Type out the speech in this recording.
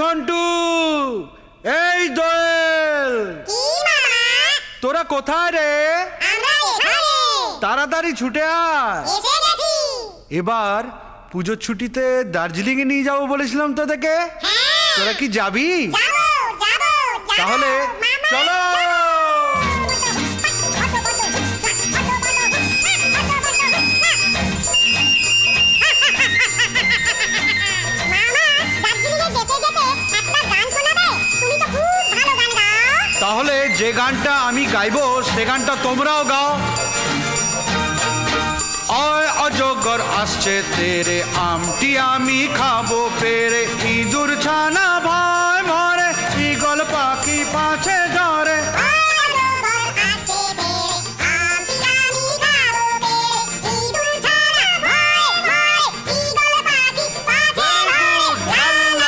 ঘন্টু, এই দোয়েল, তোরা কোথায় রে? তাড়াতাড়ি ছুটে আয়। এবার পুজোর ছুটিতে দার্জিলিং এ নিয়ে যাবো বলেছিলাম তোদেরকে, তোরা কি যাবি? তাহলে চলো। তাহলে যে গানটা আমি গাইবো সে গানটা তোমরাও গাও। অয় অজগর আসছে তেরে, আমটি আমি খাবো পেরে, ইঁদুর ছানা